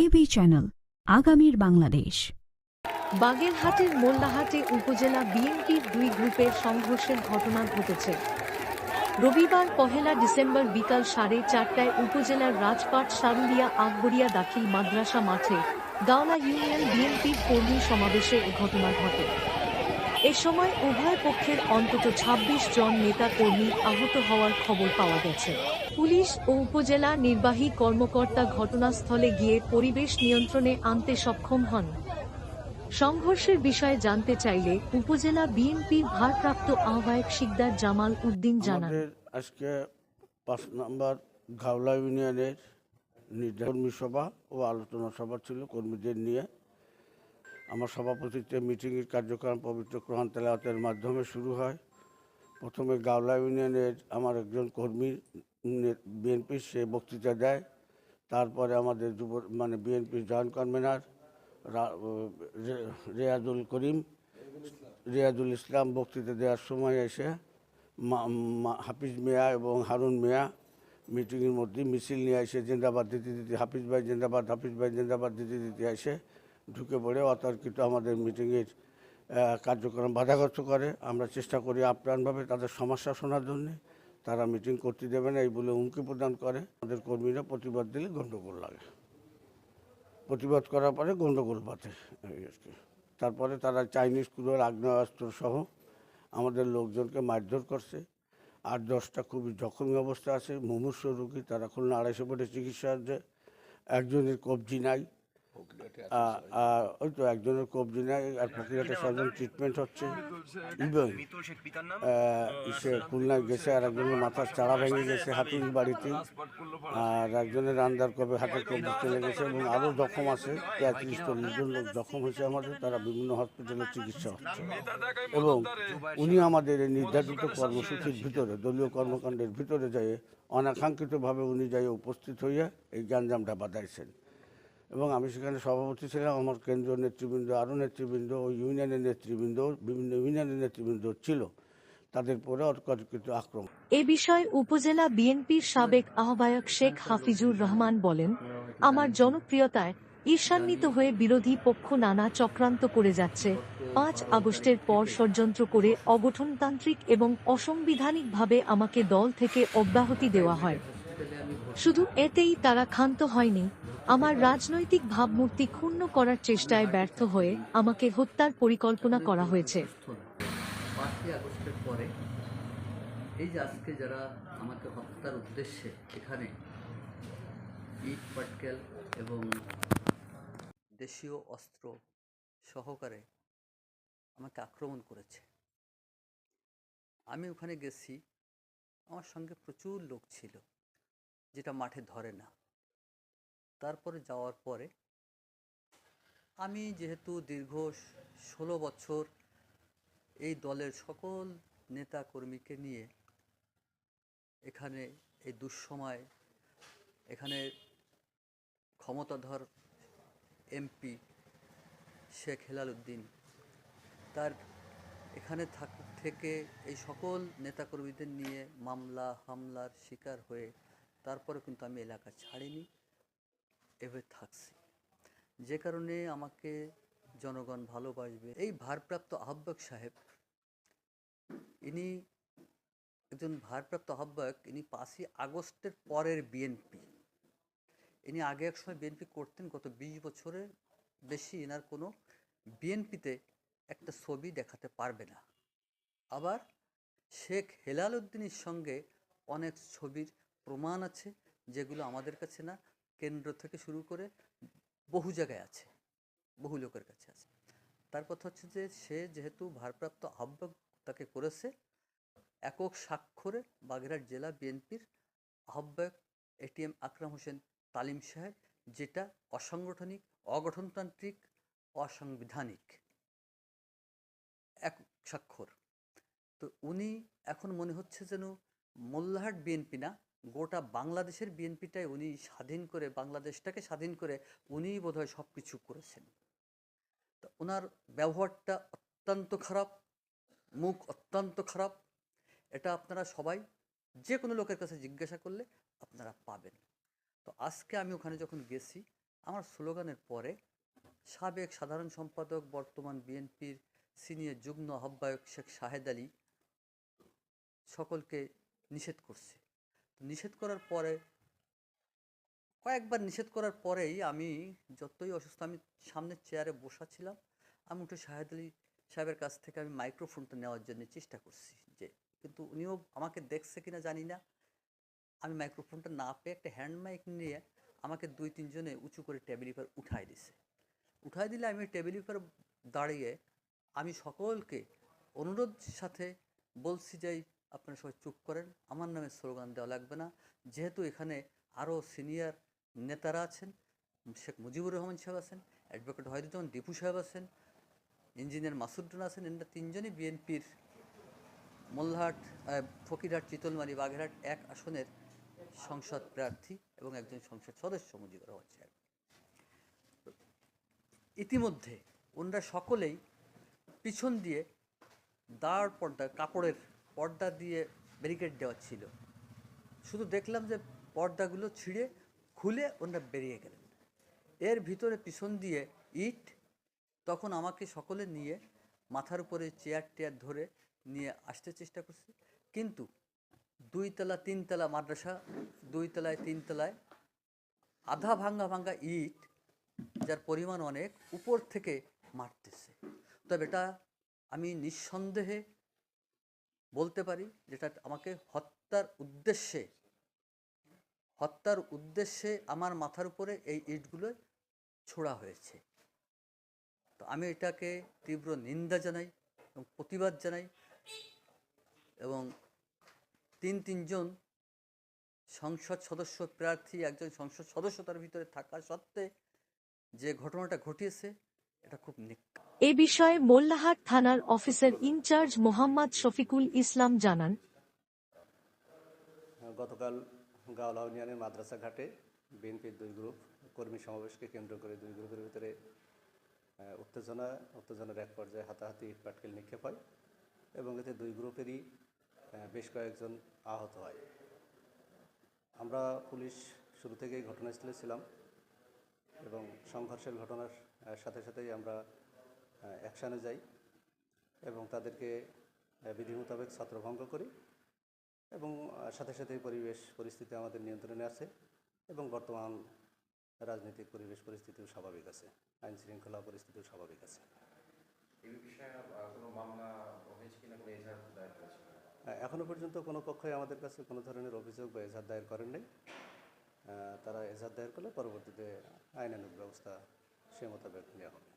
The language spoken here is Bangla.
এবি চ্যানেল, আগামীর বাংলাদেশ। বাগেরহাটের মোল্লাহাটে উপজেলা বিএনপির দুই গ্রুপের সংঘর্ষের ঘটনা ঘটেছে। রবিবার ১ ডিসেম্বর বিকাল ৪:৩০টায় উপজেলার রাজপাট সারুলিয়া আকবরিয়া দাখিল মাদ্রাসা মাঠে গাওলা ইউনিয়ন বিএনপির কর্মী সমাবেশে এ ঘটনা ঘটে। এ সময় উভয় পক্ষের অন্তত ২৬ জন নেতা কর্মী আহত হওয়ার খবর পাওয়া গেছে। পুলিশ ও উপজেলা নির্বাহী কর্মকর্তা ঘটনাস্থলে গিয়ে পরিবেশ নিয়ন্ত্রণে আনতে সক্ষম হন। সংঘর্ষের বিষয়ে জানতে চাইলে উপজেলা বিএনপির ভারপ্রাপ্ত আহ্বায়ক শিকদার জামাল উদ্দিন জানান, আজকে ৫ নম্বর গাওলা ইউনিয়নের কর্মী সভা ও আলোচনা সভা ছিল কর্মীদের নিয়ে। আমার সভাপতিত্বে মিটিংয়ের কার্যক্রম পবিত্র কোরআন তেলাওয়াতের মাধ্যমে শুরু হয়। প্রথমে গাওলা ইউনিয়নের আমার একজন কর্মী বিএনপির সে বক্তৃতা দেয়। তারপরে আমাদের বিএনপির জয়েন্ট কনভেনার রিয়াজুল ইসলাম বক্তৃতা দেওয়ার সময় এসে হাফিজ মিয়া এবং হারুন মিয়া মিটিংয়ের মধ্যে মিছিল নিয়ে এসে জিন্দাবাদ দিতে দিতে হাফিজ ভাই জিন্দাবাদ দিতে দিতে এসে ঢুকে পড়ে অতর্কিত আমাদের মিটিংয়ের কার্যক্রম বাধাগ্রস্ত করে। আমরা চেষ্টা করি আপ্রাণভাবে তাদের সমস্যা শোনার জন্যে, তারা মিটিং করতে দেবে না এই বলে হুমকি প্রদান করে। আমাদের কর্মীরা প্রতিবাদ দিলে গণ্ডগোল লাগে, প্রতিবাদ করার পরে গণ্ডগোল বাঁধে। তারপরে তারা চাইনিজ কুলোর আগ্নেয়াস্ত্র সহ আমাদের লোকজনকে মারধর করছে। ৮-১০টা খুবই জখমি অবস্থা আছে, মুমূর্ষ রোগী, তারা খুলনা ২৫০ বেডের চিকিৎসা হচ্ছে। একজনের কবজি নাই, ওই তো একজনের কবজি নাই, আর প্রক্রিয়াটা সরজন ট্রিটমেন্ট হচ্ছে। ইভেন সে খুলনায় গেছে, আর একজনের মাথার চাড়া ভেঙে গেছে হাতির বাড়িতে, আর একজনের আন্দার কবে হাতের কবজি চলে গেছে, এবং আরও জখম আছে। ৩৫-৪০ জন লোক জখম হয়েছে আমাদের, তারা বিভিন্ন হসপিটালে চিকিৎসা হচ্ছে। এবং উনি আমাদের এই নির্ধারিত কর্মসূচির ভিতরে, দলীয় কর্মকাণ্ডের ভিতরে যাই অনাকাঙ্ক্ষিতভাবে উনি যাই উপস্থিত হইয়া এই গ্যাঞ্জামটা বাঁধাইছেন। এবং আমি সেখানে সভাপতি ছিলাম, আমার কেন্দ্রীয় নেতৃবৃন্দ, আরও নেতৃবৃন্দ, ওই ইউনিয়নের নেতৃবৃন্দ, বিভিন্ন ইউনিয়নের নেতৃবৃন্দ ছিল, তাদের পরে অতর্কিত আক্রমণ। এ বিষয়ে উপজেলা বিএনপির সাবেক আহ্বায়ক শেখ হাফিজুর রহমান বলেন, আমার জনপ্রিয়তায় ঈর্ষান্বিত হয়ে বিরোধী পক্ষ নানা চক্রান্ত করে যাচ্ছে। ৫ আগস্টের পর ষড়যন্ত্র করে অগঠনতান্ত্রিক এবং অসাংবিধানিকভাবে আমাকে দল থেকে অব্যাহতি দেওয়া হয়। শুধু এতেই তারা ক্ষান্ত হয়নি, আমার রাজনৈতিক ভাবমূর্তি ক্ষুণ্ণ করার চেষ্টায় ব্যর্থ হয়ে আমাকে হত্যার পরিকল্পনা করা হয়েছে। ৫ই আগস্টের পরে এই যে আজকে যারা আমাকে হত্যার উদ্দেশ্যে এখানে ইট পাটকেল এবং দেশীয় অস্ত্র সহকারে আমাকে আক্রমণ করেছে, আমি ওখানে গেছি, আমার সঙ্গে প্রচুর লোক ছিল, যেটা মাঠে ধরে না। তারপরে যাওয়ার পরে আমি যেহেতু দীর্ঘ ১৬ বছর এই দলের সকল নেতা কর্মীকে নিয়ে এখানে এই দুঃসময় এখানে ক্ষমতাধর এমপি শেখ হেলাল উদ্দিন তার এখানে থেকে এই সকল নেতাকর্মীদের নিয়ে মামলা হামলার শিকার হয়ে তারপরে কিন্তু আমি এলাকা ছাড়িনি, এভাবে থাকছি। যে কারণে আমাকে জনগণ ভালোবাসবে। এই ভারপ্রাপ্ত আহ্বায়ক সাহেব, ইনি একজন ভারপ্রাপ্ত আহ্বায়ক, ইনি ৫ই আগস্টের পরের বিএনপি। ইনি আগে এক সময় বিএনপি করতেন, গত ২০ বছরের বেশি এনার কোনো বিএনপিতে একটা ছবি দেখাতে পারবে না। আবার শেখ হেলাল উদ্দিনের সঙ্গে অনেক ছবির প্রমাণ আছে, যেগুলো আমাদের কাছে না, কেন্দ্র থেকে শুরু করে বহু জায়গায় আছে, বহু লোকের কাছে আছে। তার কথা হচ্ছে যে সে যেহেতু ভারপ্রাপ্ত আহ্বায়ক তাকে করেছে, একক স্বাক্ষরে বাগেরহাট জেলা বিএনপির আহ্বায়ক এটিএম আকরাম হোসেন তালিম সাহেব, যেটা অসাংগঠনিক, অগঠনতান্ত্রিক, অসাংবিধানিক এক স্বাক্ষর। তো উনি এখন মনে হচ্ছে যেন মোল্লাহাট বিএনপি না, গোটা বাংলাদেশের বিএনপিটাই উনি স্বাধীন করে, বাংলাদেশটাকে স্বাধীন করে উনিই বোধহয় সব কিছু করেছেন। তো ওনার ব্যবহারটা অত্যন্ত খারাপ, মুখ অত্যন্ত খারাপ। এটা আপনারা সবাই যে কোনো লোকের কাছে জিজ্ঞাসা করলে আপনারা পাবেন। তো আজকে আমি ওখানে যখন গেছি, আমার স্লোগানের পরে সাবেক সাধারণ সম্পাদক বর্তমান বিএনপির সিনিয়র যুগ্ম আহ্বায়ক শেখ শাহেদ আলী সকলকে নিষেধ করছে। নিষেধ করার পরে কয়েকবার নিষেধ করার পরেই আমি যতই অসুস্থ, আমি সামনের চেয়ারে বসা ছিলাম, আমি উঠে শাহেদ আলী সাহেবের কাছ থেকে আমি মাইক্রোফোনটা নেওয়ার জন্য চেষ্টা করছি, কিন্তু উনিও আমাকে দেখছে কিনা জানি না। আমি মাইক্রোফোনটা না পেয়ে একটা হ্যান্ড মাইক নিয়ে আমাকে 2-3 জনে উঁচু করে টেবিল উপর উঠাই দিছে। উঠাই দিলে আমি টেবিল উপর দাঁড়িয়ে আমি সকলকে অনুরোধ সাথে বলছি যে আপনারা সবাই চুপ করেন, আমার নামে স্লোগান দেওয়া লাগবে না। যেহেতু এখানে আরও সিনিয়র নেতারা আছেন, শেখ মুজিবুর রহমান সাহেব আছেন, অ্যাডভোকেট ওয়াহিদুজ্জামান দীপু সাহেব আছেন, ইঞ্জিনিয়ার মাসুদ্দিন আছেন, এনারা 3 জনই বিএনপির মোল্লাহাট, ফকিরহাট, চিতলমারি, বাগেরহাট 1 আসনের সংসদ প্রার্থী এবং একজন সংসদ সদস্য মুজিবুর রহমান সাহেব। ইতিমধ্যে ওনারা সকলেই পিছন দিয়ে দাঁড় পর্দা, কাপড়ের পর্দা দিয়ে ব্যারিকেড দেওয়া ছিল, শুধু দেখলাম যে পর্দাগুলো ছিঁড়ে খুলে ওনারা বেরিয়ে গেলেন। এর ভিতরে পিছন দিয়ে ইট, তখন আমাকে সকলে নিয়ে মাথার উপরে চেয়ার টেয়ার ধরে নিয়ে আসতে চেষ্টা করছে, কিন্তু 2 তলা 3 তলা মাদ্রাসা, 2 তলায় 3 তলায় আধা ভাঙ্গা ইট, যার পরিমাণ অনেক, উপর থেকে মারতেছে। তবে এটা আমি নিঃসন্দেহে বলতে পারি যেটা আমাকে হত্যার উদ্দেশ্যে আমার মাথার উপরে এই ইটগুলো ছোড়া হয়েছে। তো আমি এটাকে তীব্র নিন্দা জানাই এবং প্রতিবাদ জানাই, এবং 3 জন সংসদ সদস্য প্রার্থী, একজন সংসদ সদস্য তার ভিতরে থাকা সত্ত্বে যে ঘটনাটা ঘটিয়েছে এটা খুব এ বিষয়ে মোল্লাহাট থানার অফিসার ইনচার্জ মোহাম্মদ শফিকুল ইসলাম জানান, গতকাল গাওলা ইউনিয়নের মাদ্রাসা ঘাটে বিএনপির 2 গ্রুপ কর্মী সমাবেশকে কেন্দ্র করে 2 গ্রুপের ভিতরে উত্তেজনার এক পর্যায়ে হাতাহাতি, পাটকেল নিক্ষেপ হয় এবং এতে 2 গ্রুপেরই বেশ কয়েকজন আহত হয়। আমরা পুলিশ শুরু থেকেই ঘটনাস্থলে ছিলাম এবং সংঘর্ষের ঘটনার সাথে সাথেই আমরা অ্যাকশানে যাই এবং তাদেরকে বিধি মোতাবেক ছত্রভঙ্গ করি এবং সাথে সাথেই পরিস্থিতি আমাদের নিয়ন্ত্রণে আছে এবং বর্তমান রাজনৈতিক পরিস্থিতিও স্বাভাবিক আছে, আইন শৃঙ্খলা পরিস্থিতিও স্বাভাবিক আছে। এখনও পর্যন্ত কোনো পক্ষই আমাদের কাছে কোনো ধরনের অভিযোগ বা এজাহার দায়ের করেন নাই। তারা এজাহার দায়ের করলে পরবর্তীতে আইনানুগ ব্যবস্থা সে মোতাবেক নেওয়া হবে।